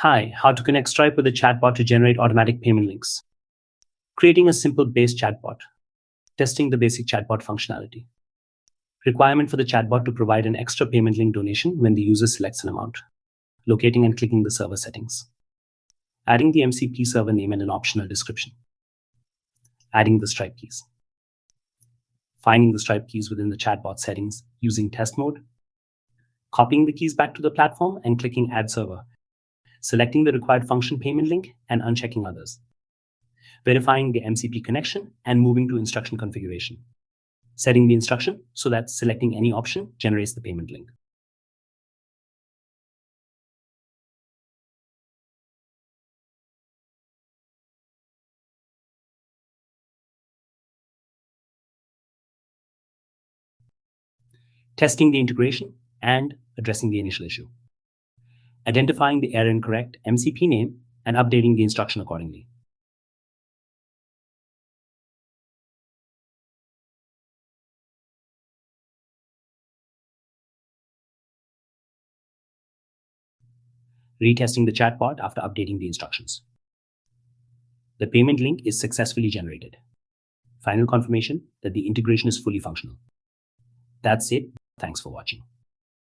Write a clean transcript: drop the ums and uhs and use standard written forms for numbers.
Hi, how to connect Stripe with a chatbot to generate automatic payment links. Creating a simple base chatbot. Testing the basic chatbot functionality. Requirement for the chatbot to provide an extra payment link donation when the user selects an amount. Locating and clicking the server settings. Adding the MCP server name and an optional description. Adding the Stripe keys. Finding the Stripe keys within the chatbot settings using test mode. Copying the keys back to the platform and clicking Add Server. Selecting the required function payment link and unchecking others. Verifying the MCP connection and moving to instruction configuration. Setting the instruction so that selecting any option generates the payment link. Testing the integration and addressing the initial issue. Identifying the error incorrect MCP name and updating the instruction accordingly. Retesting the chatbot after updating the instructions. The payment link is successfully generated. Final confirmation that the integration is fully functional. That's it. Thanks for watching.